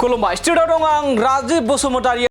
खुलुमबाय स्टुडिअ दं आं राजीव बसुमतारी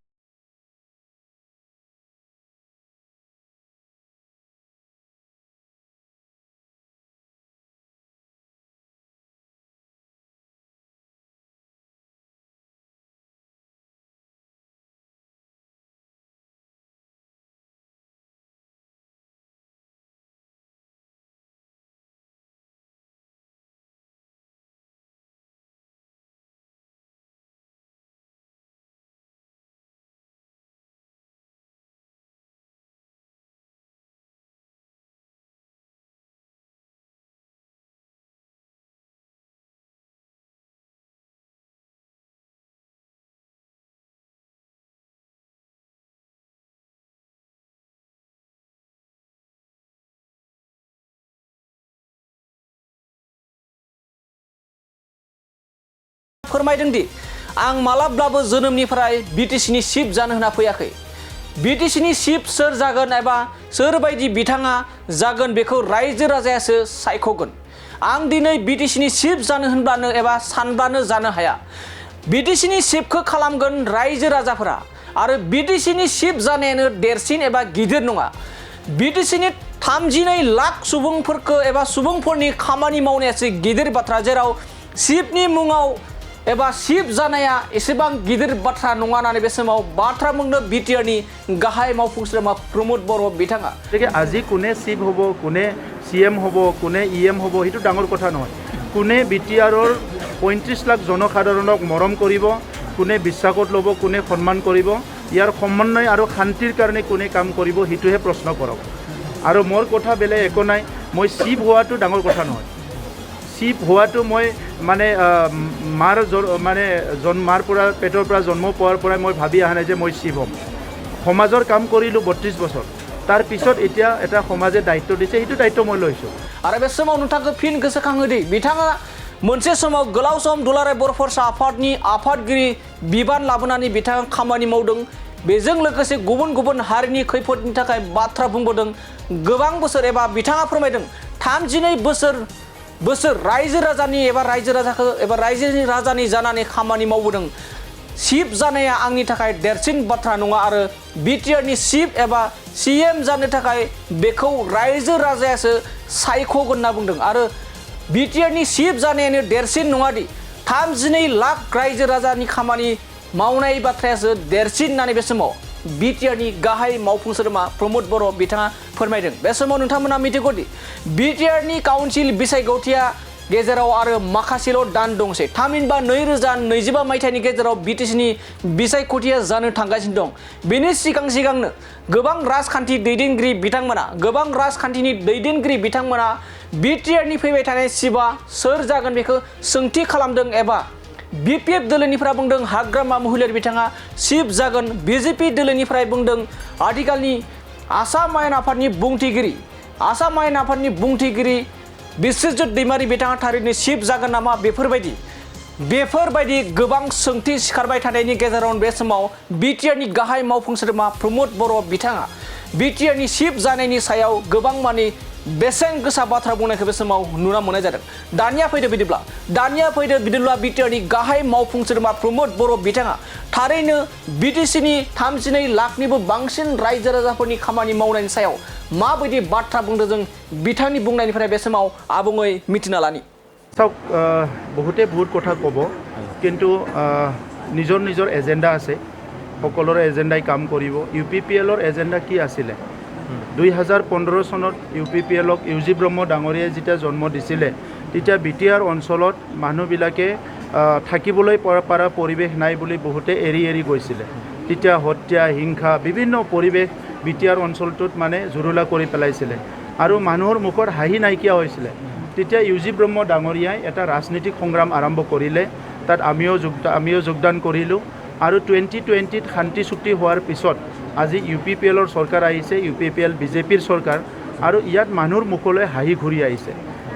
फोरमायदों दि आं मालाब्लाबो जोनोमनिफ्राय बिटिसिनि चिफ जानो होना फैयाखै। बिटिसिनि चिफ सोर जागोन एबा सोर बायदि बिथाङा जागोन बेखौ रायजो राजायासो सायख'गोन। आं दिनै बिटिसिनि चिफ जानो होनब्लानो एबा सानब्लानो जानो हाया। बिटिसिनि चिफखौ खालामगोन रायजो राजाफोरा आरो बिटिसिनि चिफ जानायानो देरसिन एबा गिदिर नङा। बिटिसिनि 32 लाख सुबुंफोरखौ एबा सुबुंफोरनि खामानि मावनायासो गिदिर बाथ्रा, जेराव चिफनि मुङाव एबा चिफ जानाया एसेबां गिदिर बाथ्रा नङा होननानै बे समाव बाथ्रा बुंनो बिटिआरनि गाहाय मावफुं सोद्रोमा प्रमोद बर' बिथाङा। আজি কোনে চিফ হ'ব, কোনে CM হ'ব, কোনে EM হ'ব সেইটো ডাঙৰ কথা নহয়। কোনে বিটিআৰৰ 35 লাখ জনসাধাৰণক মৰম কৰিব, কোনে বিশ্বাসত ল'ব, কোনে সন্মান কৰিব, ইয়াৰ সমন্বয় আৰু শান্তিৰ কাৰণে কোনে কাম কৰিব সেইটোহে প্ৰশ্ন কৰক। আৰু মোৰ কথা বেলেগ একো নাই। মই চিফ হোৱাটো ডাঙৰ কথা নহয়। চিফ হোৱাটো মই মানে মাৰ পৰা পেটৰ পৰা জন্ম পোৱাৰ পৰাই মই ভাবি অহা নাই যে মই চিফ হ'ম। সমাজৰ কাম কৰিলোঁ 32 বছৰ, তাৰ পিছত এতিয়া এটা সমাজে দায়িত্ব দিছে, সেইটো দায়িত্ব মই লৈছোঁ। आरो बे समाव नोंथांखौ फिन गोसोखाङो दि बिथाङा मोनसे समाव गोलाव सम दुलाराय बर' फरायसा आफादनि आफादगिरि बिबान लाबोनानै बिथाङा खामानि मावदों। बेजों लोगोसे गुबुन गुबुन हारिनि खैफोदनि थाखाय बाथ्रा बुंबोदों। गोबां बोसोर एबा बिथाङा फोरमायदों 32 बोसोर रायजो राजानि एबा रायजो राजानि जानानै खामानि मावबोदों। चिफ जानाया आंनि थाखाय देरसिन बाथ्रा नङा आरो बिटिआरनि चिफ एबा CM जानो थाखाय बेखौ रायजो राजायासो सायख'गोन होनना बुंदों। आरो बिटिआरनि चिफ जानायानो देरसिन नङादि 32 लाख रायजो राजानि खामानि मावनाय बाथ्रायासो देरसिन होननानै बे समाव बिटिआरनि गाहाय मावफुं सोद्रोमा प्रमोद बर' बिथाङा फोरमायदों। बे समाव नोंथांमोना मिथिगौ दि बिटिआरनि काउन्सिल बिसायख'थिया गेजेराव आरो माखासेल' दान दंसै। थामहिनबा 2025 मायथाइनि गेजेराव बिटिसिनि बिसायख'थिया जानो थांगासिनो दं। बेनि सिगांनो गोबां राजखान्थि दैदेनगिरि बिथांमोना बिटिआरनि फैबाय थानाय चिफआ सोर जागोन बेखौ सोंथि खालामदों एबा BPF दोलोनिफ्राय बुंदों हाग्रामा महिलारि बिथाङा चिफ जागोन। BJP दोलोनिफ्राय बुंदों आथिखालनि आसाम आयेन आफादनि बुंथिगिरि बिस्वजित दैमारि बिथाङा थारैनो चिफ जागोन नामा, बेफोरबायदि गोबां सोंथि सिखारबाय थानायनि गेजेरावनो बे समाव बिटिआरनि गाहाय मावफुं सोद्रोमा प्रमोद बर' बिथाङा बिटिआरनि चिफ जानायनि सायाव गोबां मानि बेसेन गोसा बाथ्रा बुंनायखौ बे समाव नुना मोननाय जादों। दानिया फैदो बिदिब्ला बिटिआरनि गाहाय मावफुं सोद्रोमा प्रमोद बर' बिथाङा थारैनो बिटिसिनि 32 लाखनिबो बांसिन रायजो राजाफोरनि खामानि मावनायनि सायाव माबायदि बाथ्रा बुंदों जों बिथांनि बुंनायनिफ्राय बे समाव आबुङै मिथिना लानि। बहुते बहुत কথা ক'ব, কিন্তু নিজৰ এজেণ্ডা আছে। সকলোৰে এজেণ্ডাই কাম কৰিব। UPPLৰ এজেণ্ডা কি আছিলে? 2015 চনত UPPLক UG ব্ৰহ্ম ডাঙৰীয়াই যেতিয়া জন্ম দিছিলে তেতিয়া BTR অঞ্চলত মানুহবিলাকে থাকিবলৈ পৰা পৰিৱেশ নাই বুলি বহুতে এৰি গৈছিলে। তেতিয়া হত্যা, হিংসা, বিভিন্ন পৰিৱেশ BTR অঞ্চলটোত মানে জুৰুলা কৰি পেলাইছিলে আৰু মানুহৰ মুখত হাঁহি নাইকিয়া হৈছিলে। তেতিয়া UG ব্ৰহ্ম ডাঙৰীয়াই এটা ৰাজনৈতিক সংগ্ৰাম আৰম্ভ কৰিলে। তাত আমিও যোগদান কৰিলোঁ আৰু 2020ত শান্তি চুক্তি হোৱাৰ পিছত আজি UPPLৰ চৰকাৰ আহিছে, UPPL BJPৰ চৰকাৰ, আৰু ইয়াত মানুহৰ মুখলৈ হাঁহি ঘূৰি আহিছে।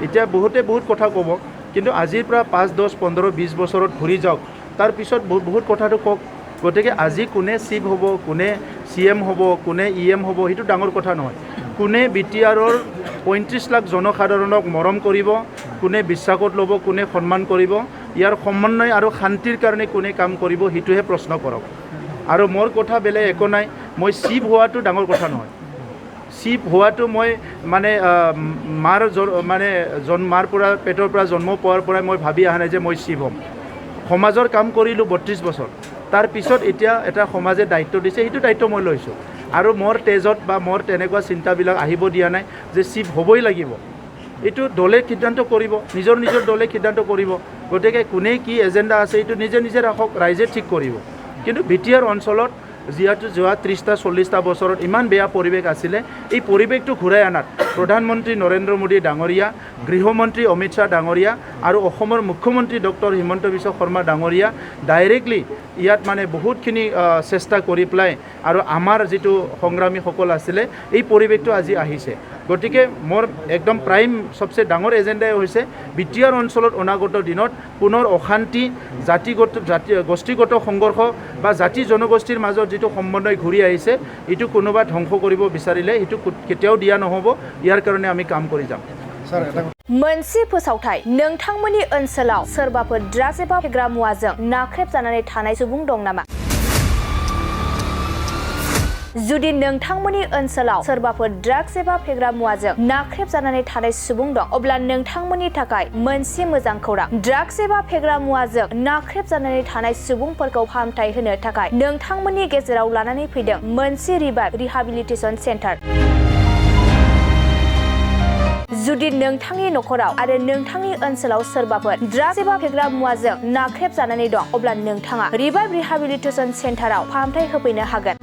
এতিয়া বহুতে বহুত কথা ক'ব, কিন্তু আজিৰ পৰা 5, 10, 15, 20 বছৰত ঘূৰি যাওক, তাৰ পিছত বহুত কথাটো কওক। গতিকে আজি কোনে চিফ হ'ব, কোনে CM হ'ব, কোনে EM হ'ব সেইটো ডাঙৰ কথা নহয়। কোনে বিটিআৰৰ 35 লাখ জনসাধাৰণক মৰম কৰিব, কোনে বিশ্বাসত ল'ব, কোনে সন্মান কৰিব, ইয়াৰ সমন্বয় আৰু শান্তিৰ কাৰণে কোনে কাম কৰিব সেইটোহে প্ৰশ্ন কৰক আৰু মোৰ কথা বেলেগ একো নাই মই চিফ হোৱাটো ডাঙৰ কথা নহয় চিফ হোৱাটো মই মানে মাৰ মানে মাৰ পৰা পেটৰ পৰা জন্ম পোৱাৰ পৰাই মই ভাবি অহা নাই যে মই চিফ হ'ম সমাজৰ কাম কৰিলোঁ 32 বছৰ তাৰ পিছত এতিয়া এটা সমাজে দায়িত্ব দিছে সেইটো দায়িত্ব মই লৈছোঁ আৰু মোৰ তেজত বা মোৰ তেনেকুৱা চিন্তাবিলাক আহিব দিয়া নাই যে চিফ হ'বই লাগিব এইটো দলে সিদ্ধান্ত কৰিব নিজৰ নিজৰ দলে সিদ্ধান্ত কৰিব গতিকে কোনে কি এজেণ্ডা আছে এইটো নিজে নিজে ৰাখক ৰাইজে ঠিক কৰিব কিন্তু বিটিআৰ অঞ্চলত যিহেতু যোৱা 30-40 বছৰত ইমান বেয়া পৰিৱেশ আছিলে এই পৰিৱেশটো ঘূৰাই আনাত প্ৰধানমন্ত্ৰী নৰেন্দ্ৰ মোদী ডাঙৰীয়া গৃহমন্ত্ৰী অমিত শ্বাহ ডাঙৰীয়া আৰু অসমৰ মুখ্যমন্ত্ৰী ডক্টৰ হিমন্ত বিশ্ব শৰ্মা ডাঙৰীয়া ডাইৰেক্টলি ইয়াত মানে বহুতখিনি চেষ্টা কৰি পেলাই আৰু আমাৰ যিটো সংগ্ৰামীসকল আছিলে এই পৰিৱেশটো আজি আহিছে গতিকে মোৰ একদম প্ৰাইম সবচে ডাঙৰ এজেণ্ডাই হৈছে বিটিআৰ অঞ্চলত অনাগত দিনত পুনৰ অশান্তি গোষ্ঠীগত সংঘৰ্ষ বা জাতি জনগোষ্ঠীৰ মাজত যিটো সমন্বয় ঘূৰি আহিছে এইটো কোনোবা ধ্বংস কৰিব বিচাৰিলে এইটো কেতিয়াও দিয়া নহ'ব ইয়াৰ কাৰণে আমি কাম কৰি যাম मोनसे फोसावथाय नोंथांमोननि ओनसोलाव सोरबाफोर ड्राग्स एबा फेग्रा मुवाजों नाख्रेबजानानै थानाय सुबुं दं नामा जुदि नोंथांमोननि ओनसोलाव सोरबाफोर ड्राग्स एबा फेग्रा मुवाजों नाख्रेबजानानै थानाय सुबुं दं अब्ला नोंथांमोननि थाखाय मोनसे मोजां खौरां ड्राग्स एबा फेग्रा मुवाजों नाख्रेबजानानै थानाय सुबुंफोरखौ फाहामथाय होनो थाखाय नोंथांमोननि गेजेराव लानानै फैदों मोनसे रिहाबिलिटेसन सेन्टार जुदि नोंथांनि नखराव आरो नोंथांनि ओनसोलाव सोरबाफोर ड्राग्स एबा फेग्रा मुवाजों नाख्रेबजानानै दं अब्ला नोंथाङा रिहाबिलिटेसन सेन्टाराव फाहामथाय होफैनो हागोन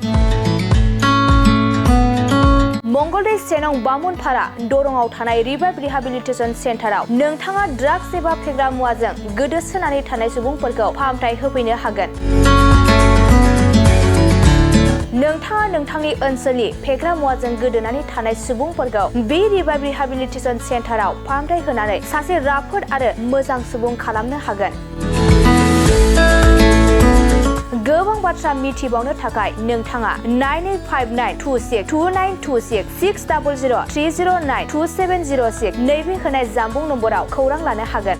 मंगलदै सेनं बामुनपारा दरंआव थानाय रिहाबिलिटेसन सेन्टाराव नोंथाङा ड्राग्स एबा फेग्रा मुवाजों गोदोसोनानै थानाय सुबुंफोरखौ फाहामथाय होफैनो हागोन नोंथाङा नोंथांनि ओनसोलनि फेग्रा मुवाजों गोदोनानै थानाय सुबुंफोरखौ बे रिहाबिलिटेसन सेन्टाराव फाहामथाय होनानै सासे राफोद आरो मोजां सुबुं खालामनो हागोन गोबां बाथ्रा मिथिबावनो थाखाय नोंथाङा 9859262926 60030092706 नैबे होनाय जानबुं नम्बराव खौरां लानो हागोन